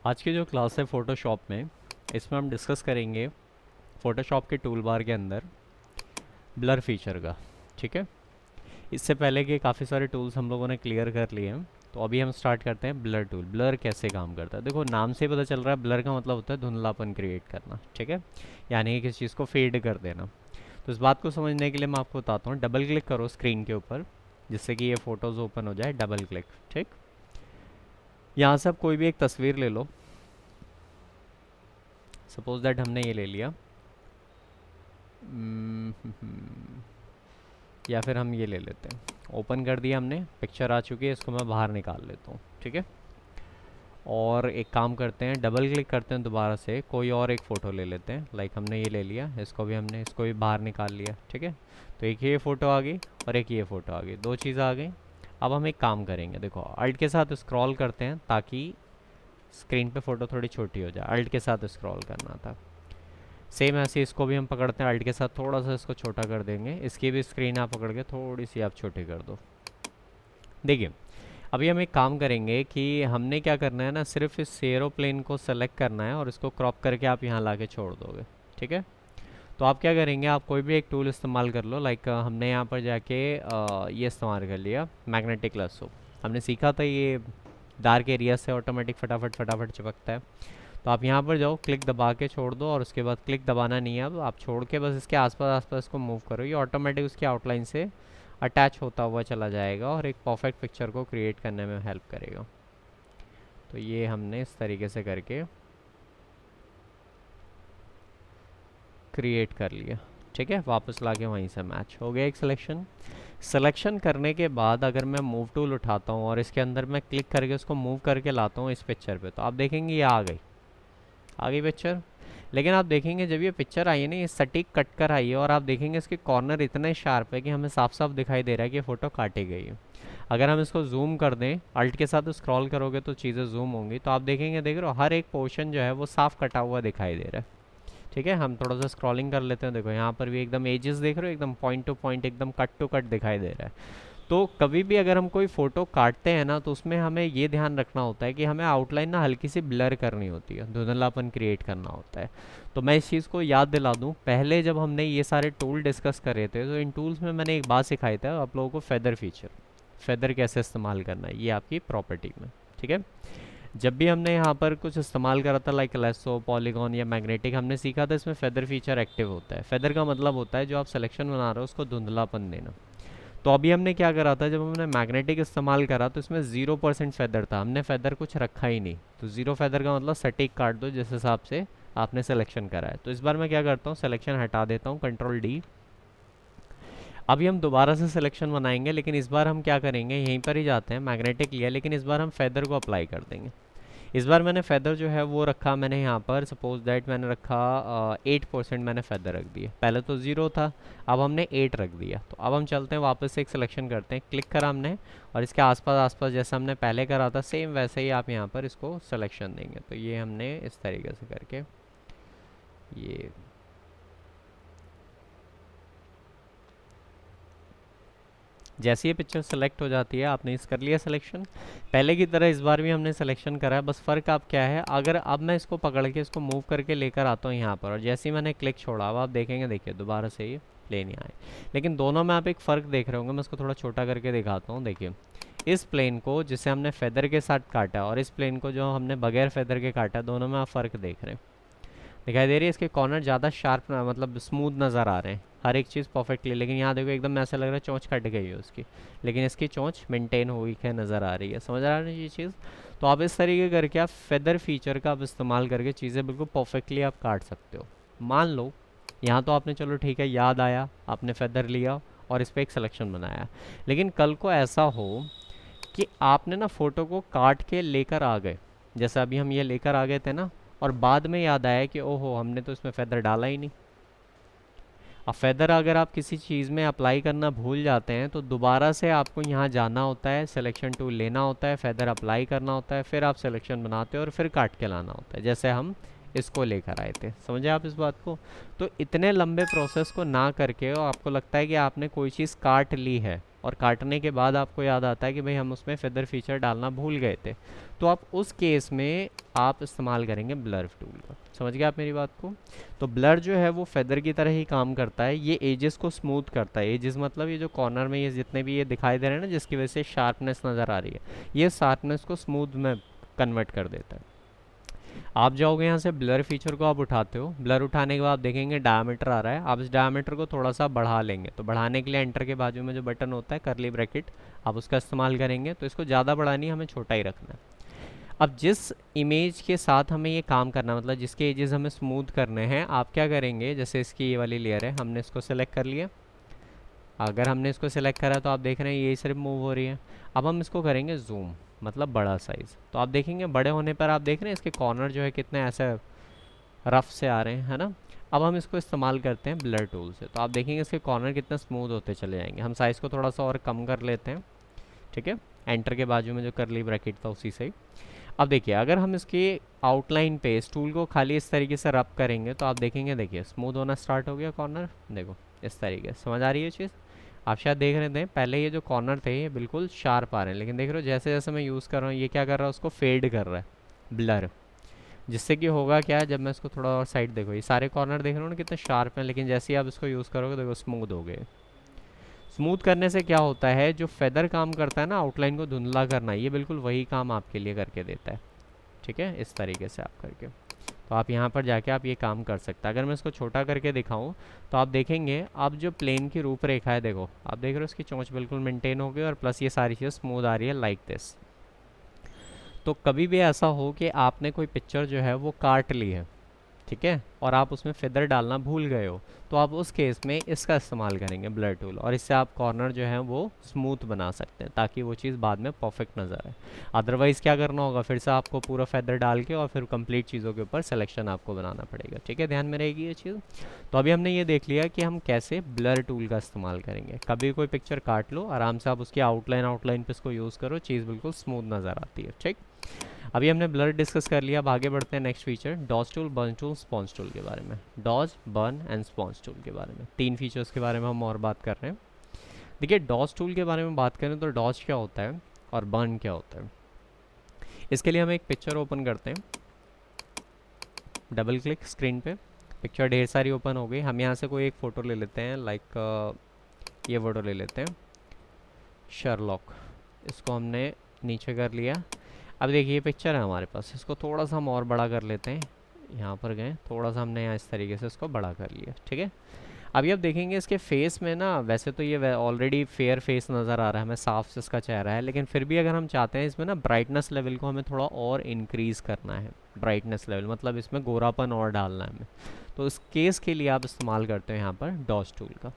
आज की जो क्लास है फ़ोटोशॉप में, इसमें हम डिस्कस करेंगे फ़ोटोशॉप के टूल बार के अंदर ब्लर फीचर का। ठीक है। इससे पहले के काफ़ी सारे टूल्स हम लोगों ने क्लियर कर लिए हैं, तो अभी हम स्टार्ट करते हैं ब्लर टूल। ब्लर कैसे काम करता है, देखो नाम से ही पता चल रहा है, ब्लर का मतलब होता है धुंधलापन क्रिएट करना। ठीक है, यानी कि किसी चीज़ को फेड कर देना। तो इस बात को समझने के लिए मैं आपको बताता हूँ। डबल क्लिक करो स्क्रीन के ऊपर, जिससे कि ये फ़ोटोज़ ओपन हो जाए। Double click. ठीक, यहाँ से आप कोई भी एक तस्वीर ले लो। सपोज दैट हमने ये ले लिया, या फिर हम ये ले लेते हैं। ओपन कर दिया हमने, पिक्चर आ चुकी है, इसको मैं बाहर निकाल लेता हूँ। ठीक है, और एक काम करते हैं, डबल क्लिक करते हैं दोबारा से, कोई और एक फ़ोटो ले लेते हैं। लाइक हमने ये ले लिया, इसको भी बाहर निकाल लिया। ठीक है, तो एक ये फ़ोटो आ गई और एक ये फ़ोटो आ गई, दो चीज़ें आ गई। अब हम एक काम करेंगे, देखो अल्ट के साथ स्क्रॉल करते हैं ताकि स्क्रीन पे फ़ोटो थोड़ी छोटी हो जाए। अल्ट के साथ स्क्रॉल करना था। सेम ऐसे इसको भी हम पकड़ते हैं, अल्ट के साथ थोड़ा सा इसको छोटा कर देंगे। इसकी भी स्क्रीन आप पकड़ के थोड़ी सी आप छोटी कर दो। देखिए, अभी हम एक काम करेंगे कि हमने क्या करना है ना, सिर्फ इस एरोप्लेन को सेलेक्ट करना है और इसको क्रॉप करके आप यहाँ ला के छोड़ दोगे। ठीक है, तो आप क्या करेंगे, आप कोई भी एक टूल इस्तेमाल कर लो। लाइक हमने यहाँ पर जाके ये इस्तेमाल कर लिया, मैग्नेटिक लैसो। हमने सीखा था ये डार्क एरिया से ऑटोमेटिक फटाफट फटाफट चिपकता है। तो आप यहाँ पर जाओ, क्लिक दबा के छोड़ दो, और उसके बाद क्लिक दबाना नहीं है। अब आप छोड़ के बस इसके आसपास आसपास इसको मूव करो, ये ऑटोमेटिक उसकी आउटलाइन से अटैच होता हुआ चला जाएगा और एक परफेक्ट पिक्चर को क्रिएट करने में हेल्प करेगा। तो ये हमने इस तरीके से करके क्रिएट कर लिया। ठीक है, वापस लाके वहीं से मैच हो गया एक सिलेक्शन। सिलेक्शन करने के बाद अगर मैं मूव टूल उठाता हूँ और इसके अंदर मैं क्लिक करके उसको मूव करके लाता हूँ इस पिक्चर पे, तो आप देखेंगे ये आ गई पिक्चर। लेकिन आप देखेंगे जब ये पिक्चर आई है ना, ये सटीक कट कर आई है, और आप देखेंगे इसके कॉर्नर इतने शार्प है कि हमें साफ साफ दिखाई दे रहा है कि ये फ़ोटो काटी गई है। अगर हम इसको जूम कर दें, अल्ट के साथ स्क्रॉल करोगे तो चीज़ें जूम होंगी, तो आप देखेंगे, देख रहे हो हर एक पोर्शन जो है वो साफ कटा हुआ दिखाई दे रहा है। ठीक है, हम थोड़ा सा स्क्रॉलिंग कर लेते हैं। देखो यहाँ पर भी एकदम एजेस देख रहे हो, एकदम पॉइंट टू पॉइंट, एकदम कट टू कट दिखाई दे रहा है। तो कभी भी अगर हम कोई फ़ोटो काटते हैं ना, तो उसमें हमें ये ध्यान रखना होता है कि हमें आउटलाइन ना हल्की सी ब्लर करनी होती है, धुंधलापन क्रिएट करना होता है। तो मैं इस चीज़ को याद दिला दूँ, पहले जब हमने ये सारे टूल डिस्कस करे थे, तो इन टूल्स में मैंने एक बात सिखाई था आप लोगों को, फेदर फीचर। फेदर कैसे इस्तेमाल करना है ये आपकी प्रॉपर्टी में। ठीक है, जब भी हमने यहाँ पर कुछ इस्तेमाल करा था, लाइक लेसो, पॉलीगॉन या मैग्नेटिक, हमने सीखा था इसमें फेदर फीचर एक्टिव होता है। फेदर का मतलब होता है जो आप सिलेक्शन बना रहे हो उसको धुंधलापन देना। तो अभी हमने क्या करा था, जब हमने मैग्नेटिक इस्तेमाल करा तो इसमें 0% फेदर था, हमने फेदर कुछ रखा ही नहीं। तो 0 फेदर का मतलब सटीक काट दो जिस हिसाब से आपने सिलेक्शन करा है। तो इस बार मैं क्या करता हूँ, सिलेक्शन हटा देता हूँ, कंट्रोल डी। अभी हम दोबारा से सिलेक्शन बनाएंगे, लेकिन इस बार हम क्या करेंगे, यहीं पर ही जाते हैं, मैग्नेटिक लिया, लेकिन इस बार हम फेदर को अप्लाई कर देंगे। इस बार मैंने फेदर जो है वो रखा, मैंने यहाँ पर सपोज दैट मैंने रखा 8% मैंने फेदर रख दिया। पहले तो 0 था, अब हमने 8 रख दिया। तो अब हम चलते हैं वापस से एक सिलेक्शन करते हैं, क्लिक करा हमने, और इसके आसपास आसपास जैसा हमने पहले करा था सेम वैसे ही आप यहाँ पर इसको सिलेक्शन देंगे। तो ये हमने इस तरीके से करके ये जैसे ये पिक्चर सेलेक्ट हो जाती है, आपने इस कर लिया सिलेक्शन, पहले की तरह इस बार भी हमने सिलेक्शन करा है। बस फ़र्क आप क्या है, अगर अब मैं इसको पकड़ के इसको मूव करके लेकर आता हूँ यहाँ पर, और जैसे ही मैंने क्लिक छोड़ा, अब आप देखेंगे, देखिए दोबारा से ये प्लेन यहाँ आए। लेकिन दोनों में आप एक फ़र्क देख रहे होंगे, मैं इसको थोड़ा छोटा करके दिखाता हूँ। देखिए, इस प्लेन को जिसे हमने फेदर के साथ काटा और इस प्लेन को जो हमने बगैर फेदर के काटा, दोनों में आप फ़र्क देख रहे हैं, दिखाई दे रही है। इसके कॉर्नर ज़्यादा शार्प मतलब स्मूथ नज़र आ रहे हैं, हर एक चीज़ परफेक्टली। लेकिन यहाँ देखो एकदम ऐसा लग रहा है चोंच कट गई है उसकी, लेकिन इसकी चोंच मेंटेन हुई है नज़र आ रही है। समझ आ रही है ये चीज़। तो आप इस तरीके करके आप फेदर फीचर का आप इस्तेमाल करके चीज़ें बिल्कुल परफेक्टली आप काट सकते हो। मान लो यहाँ तो आपने, चलो ठीक है, याद आया, आपने फेदर लिया और इस पर एक सिलेक्शन बनाया, लेकिन कल को ऐसा हो कि आपने ना फ़ोटो को काट के लेकर आ गए, जैसे अभी हम ये लेकर आ गए थे ना, और बाद में याद आया कि ओहो हमने तो इसमें फेदर डाला ही नहीं। अब फेदर अगर आप किसी चीज़ में अप्लाई करना भूल जाते हैं, तो दोबारा से आपको यहाँ जाना होता है, सिलेक्शन टूल लेना होता है, फेदर अप्लाई करना होता है, फिर आप सिलेक्शन बनाते हो और फिर काट के लाना होता है, जैसे हम इसको लेकर आए थे। समझे आप इस बात को। तो इतने लंबे प्रोसेस को ना करके, और आपको लगता है कि आपने कोई चीज़ काट ली है और काटने के बाद आपको याद आता है कि भाई हम उसमें फेदर फीचर डालना भूल गए थे, तो आप उस केस में आप इस्तेमाल करेंगे ब्लर टूल का। समझ गए आप मेरी बात को? तो ब्लर जो है वो फेदर की तरह ही काम करता है, ये एजेस को स्मूथ करता है। एजेस मतलब ये जो कॉर्नर में ये जितने भी ये दिखाई दे रहे हैं ना, जिसकी वजह से शार्पनेस नज़र आ रही है, ये शार्पनेस को स्मूथ में कन्वर्ट कर देता है। आप जाओगे यहाँ से ब्लर फीचर को आप उठाते हो, ब्लर उठाने के बाद आप देखेंगे डायमीटर आ रहा है, आप इस डायमीटर को थोड़ा सा बढ़ा लेंगे। तो बढ़ाने के लिए एंटर के बाजू में जो बटन होता है करली ब्रैकेट, आप उसका इस्तेमाल करेंगे। तो इसको ज़्यादा बड़ा नहीं, हमें छोटा ही रखना है। अब जिस इमेज के साथ हमें ये काम करना, मतलब जिसके एजेस हमें स्मूथ करने हैं, आप क्या करेंगे, जैसे इसकी ये वाली लेयर है, हमने इसको सेलेक्ट कर लिया। अगर हमने इसको सेलेक्ट करा तो आप देख रहे हैं ये सिर्फ मूव हो रही है। अब हम इसको करेंगे जूम, मतलब बड़ा साइज़। तो आप देखेंगे बड़े होने पर आप देख रहे हैं इसके कॉर्नर जो है कितने ऐसे रफ से आ रहे हैं, है ना। अब हम इसको इस्तेमाल करते हैं ब्लर टूल से, तो आप देखेंगे इसके कॉर्नर कितने स्मूथ होते चले जाएंगे। हम साइज़ को थोड़ा सा और कम कर लेते हैं, ठीक है। एंटर के बाजू में जो करली ब्रैकेट था उसी से। अब देखिए अगर हम इसकी आउटलाइन पे इस टूल को खाली इस तरीके से रब करेंगे तो आप देखेंगे, देखिए स्मूथ होना स्टार्ट हो गया कॉर्नर। देखो इस तरीके से, समझ आ रही है चीज़? आप शायद देख रहे थे पहले ये जो कॉर्नर थे ये बिल्कुल शार्प आ रहे हैं, लेकिन देख रहे हो जैसे जैसे मैं यूज़ कर रहा हूँ ये क्या कर रहा है, उसको फेड कर रहा है, ब्लर। जिससे कि होगा क्या, जब मैं इसको थोड़ा और साइड, देखो ये सारे कॉर्नर देख रहे हो ना कितने शार्प हैं, लेकिन जैसे ही आप इसको यूज़ करोगे देखो स्मूथ हो गए। स्मूथ करने से क्या होता है, जो फेदर काम करता है ना आउटलाइन को धुंधला करना, ये बिल्कुल वही काम आपके लिए करके देता है, ठीक है। इस तरीके से आप करके, तो आप यहाँ पर जाके आप ये काम कर सकते हैं। अगर मैं इसको छोटा करके दिखाऊं तो आप देखेंगे, आप जो प्लेन की रूपरेखा है, देखो आप देख रहे हो इसकी चोंच बिल्कुल मेंटेन हो गई और प्लस ये सारी चीज़ें स्मूथ आ रही है लाइक दिस। तो कभी भी ऐसा हो कि आपने कोई पिक्चर जो है वो काट ली है, ठीक है, और आप उसमें फेदर डालना भूल गए हो, तो आप उस केस में इसका इस्तेमाल करेंगे ब्लर टूल, और इससे आप कॉर्नर जो है वो स्मूथ बना सकते हैं ताकि वो चीज़ बाद में परफेक्ट नज़र आए। अदरवाइज़ क्या करना होगा, फिर से आपको पूरा फेदर डाल के और फिर कंप्लीट चीज़ों के ऊपर सिलेक्शन आपको बनाना पड़ेगा, ठीक है। ध्यान में रहेगी ये चीज़। तो अभी हमने ये देख लिया कि हम कैसे ब्लर टूल का इस्तेमाल करेंगे। कभी कोई पिक्चर काट लो, आराम से आप उसकी आउटलाइन पे इसको यूज़ करो, चीज़ बिल्कुल स्मूथ नज़र आती है, ठीक। अभी हमने ब्लर डिस्कस कर लिया, अब आगे बढ़ते हैं next feature dodge tool, burn tool, sponge tool के बारे में। Dodge, burn and sponge tool के बारे में 3 फीचर्स के बारे में हम और बात कर रहे हैं। देखिए डॉज टूल के बारे में बात करें तो डॉज क्या होता है और बर्न क्या होता है। इसके लिए हम एक पिक्चर ओपन करते हैं, डबल क्लिक स्क्रीन पे, पिक्चर ढेर सारी ओपन हो गई। हम यहाँ से कोई एक फ़ोटो ले लेते हैं, लाइक ये फ़ोटो ले लेते हैं, शर्लॉक। इसको हमने नीचे कर लिया। अब देखिए ये पिक्चर है हमारे पास, इसको थोड़ा सा हम और बड़ा कर लेते हैं। यहाँ पर गए, थोड़ा सा हमने यहाँ इस तरीके से इसको बड़ा कर लिया, ठीक है। अभी आप देखेंगे इसके फेस में ना, वैसे तो ये ऑलरेडी फेयर फेस नज़र आ रहा है हमें, साफ से इसका चेहरा है, लेकिन फिर भी अगर हम चाहते हैं इसमें ना ब्राइटनेस लेवल को हमें थोड़ा और इंक्रीज़ करना है। ब्राइटनेस लेवल मतलब इसमें गोरापन और डालना है हमें, तो इस केस के लिए आप इस्तेमाल करते हैं यहाँ पर डॉज टूल का।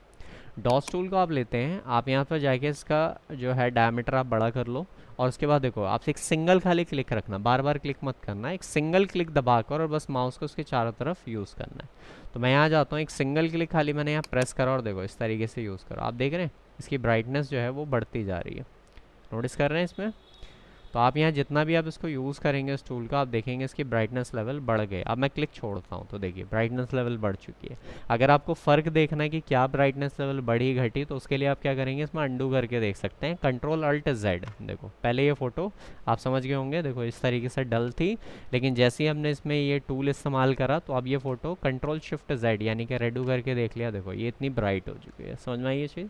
डॉज टूल को आप लेते हैं, आप यहाँ पर जाके इसका जो है डायमीटर आप बड़ा कर लो, और उसके बाद देखो आपसे एक सिंगल खाली क्लिक रखना, बार बार क्लिक मत करना, एक सिंगल क्लिक दबाकर और बस माउस को उसके चारों तरफ यूज़ करना है। तो मैं यहाँ जाता हूँ, एक सिंगल क्लिक खाली मैंने यहाँ प्रेस करा और देखो इस तरीके से यूज़ करो। आप देख रहे हैं इसकी ब्राइटनेस जो है वो बढ़ती जा रही है, नोटिस कर रहे हैं इसमें। तो आप यहाँ जितना भी आप इसको यूज़ करेंगे इस टूल का, आप देखेंगे इसकी ब्राइटनेस लेवल बढ़ गए। अब मैं क्लिक छोड़ता हूँ तो देखिए ब्राइटनेस लेवल बढ़ चुकी है। अगर आपको फ़र्क देखना है कि क्या ब्राइटनेस लेवल बढ़ी घटी, तो उसके लिए आप क्या करेंगे, इसमें अंडू करके देख सकते हैं, कंट्रोल अल्ट जेड। देखो पहले ये फ़ोटो आप समझ गए होंगे, देखो इस तरीके से डल थी, लेकिन जैसे ही हमने इसमें ये टूल इस्तेमाल करा तो अब ये फ़ोटो कंट्रोल शिफ्ट जेड यानी कि रेडू करके देख लिया, देखो ये इतनी ब्राइट हो चुकी है। समझ में आई ये चीज़?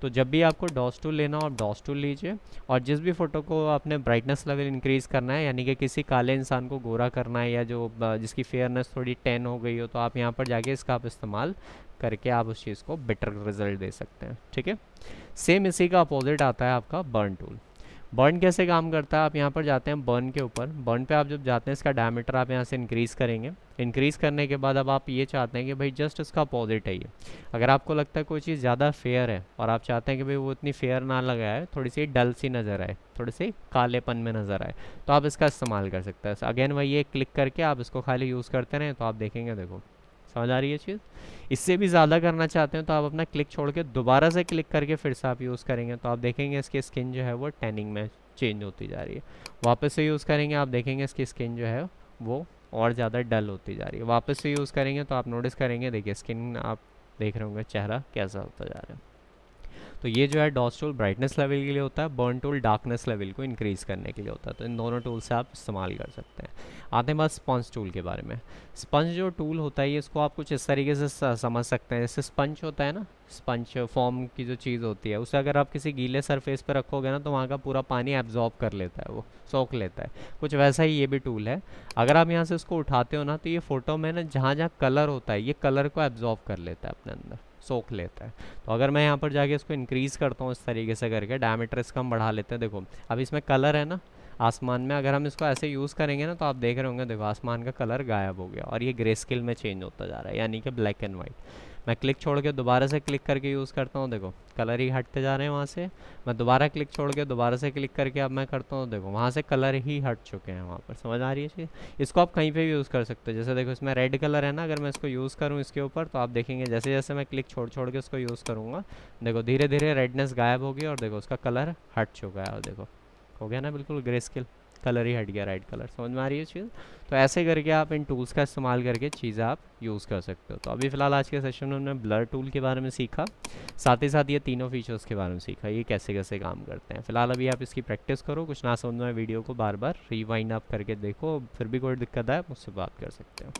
तो जब भी आपको डॉज टूल लेना हो आप डॉज टूल लीजिए, और जिस भी फ़ोटो को आपने ब्राइटनेस लेवल इंक्रीज़ करना है, यानी कि किसी काले इंसान को गोरा करना है या जो जिसकी फेयरनेस थोड़ी टेन हो गई हो, तो आप यहाँ पर जाके इसका आप इस्तेमाल करके आप उस चीज़ को बेटर रिजल्ट दे सकते हैं, ठीक है। सेम इसी का अपोजिट आता है आपका बर्न टूल। बर्न कैसे काम करता है, आप यहाँ पर जाते हैं बर्न के ऊपर, बर्न पे आप जब जाते हैं इसका डायमीटर आप यहाँ से इंक्रीज़ करेंगे। इंक्रीज़ करने के बाद अब आप ये चाहते हैं कि भाई जस्ट इसका अपोजिट है ये। अगर आपको लगता है कोई चीज़ ज़्यादा फेयर है और आप चाहते हैं कि भाई वो इतनी फेयर ना लगाए, थोड़ी सी डल सी नज़र आए, थोड़ी सी कालेपन में नज़र आए, तो आप इसका इस्तेमाल कर सकते हैं। अगेन वही ये क्लिक करके आप इसको खाली यूज़ करते रहें, तो आप देखेंगे, देखो समझ आ रही है चीज़। इससे भी ज़्यादा करना चाहते हैं तो आप अपना क्लिक छोड़ के दोबारा से क्लिक करके फिर से आप यूज़ करेंगे, तो आप देखेंगे इसकी स्किन जो है वो टैनिंग में चेंज होती जा रही है। वापस से यूज़ करेंगे, आप देखेंगे इसकी स्किन जो है वो और ज़्यादा डल होती जा रही है। वापस से यूज़ करेंगे तो आप नोटिस करेंगे, देखिए स्किन आप देख रहे होंगे चेहरा कैसा होता जा रहा है। तो ये जो है डॉस टूल ब्राइटनेस लेवल के लिए होता है, बर्न टूल डार्कनेस लेवल को इंक्रीज़ करने के लिए होता है। तो इन दोनों टूल से आप इस्तेमाल कर सकते हैं। आते हैं बात स्पंज टूल के बारे में। स्पंज जो टूल होता है ये, इसको आप कुछ इस तरीके से समझ सकते हैं, जैसे स्पंज होता है ना, स्पंज फॉर्म की जो चीज़ होती है, उसे अगर आप किसी गीले सरफेस पर रखोगे ना तो वहाँ का पूरा पानी एब्जॉर्ब कर लेता है, वो सोख लेता है। कुछ वैसा ही ये भी टूल है। अगर आप यहाँ से उसको उठाते हो ना तो ये फ़ोटो में ना जहाँ जहाँ कलर होता है ये कलर को एब्जॉर्ब कर लेता है, अपने अंदर सोख लेता है। तो अगर मैं यहाँ पर जाके इसको इंक्रीज़ करता हूँ इस तरीके से करके, डायमीटर इसका हम बढ़ा लेते हैं। देखो अब इसमें कलर है ना आसमान में, अगर हम इसको ऐसे यूज़ करेंगे ना तो आप देख रहे होंगे, देखो आसमान का कलर गायब हो गया और ये ग्रे स्केल में चेंज होता जा रहा है, यानी कि ब्लैक एंड वाइट। मैं क्लिक छोड़ के दोबारा से क्लिक करके यूज़ करता हूँ, देखो कलर ही हटते जा रहे हैं वहाँ से। मैं दोबारा क्लिक छोड़ के दोबारा से क्लिक करके अब मैं करता हूँ, देखो वहाँ से कलर ही हट चुके हैं वहाँ पर। समझ आ रही है चीज़? इसको आप कहीं पे भी यूज़ कर सकते हो। जैसे देखो इसमें रेड कलर है ना, अगर मैं इसको यूज़ करूँ इसके ऊपर तो आप देखेंगे जैसे जैसे मैं क्लिक छोड़ छोड़ के उसको यूज़ करूँगा, देखो धीरे धीरे रेडनेस गायब होगी और देखो उसका कलर हट चुका है। और देखो हो गया ना बिल्कुल ग्रे स्केल, कलर ही हट गया, रेड कलर। समझ में आ रही है चीज़? तो ऐसे करके आप इन टूल्स का इस्तेमाल करके चीज़ें आप यूज़ कर सकते हो। तो अभी फ़िलहाल आज के सेशन में हमने ब्लर टूल के बारे में सीखा, साथ ही साथ ये तीनों फीचर्स के बारे में सीखा, ये कैसे कैसे काम करते हैं। फ़िलहाल अभी आप इसकी प्रैक्टिस करो, कुछ ना समझ में वीडियो को बार बार रिवाइंड आप करके देखो, फिर भी कोई दिक्कत आए मुझसे बात कर सकते हो।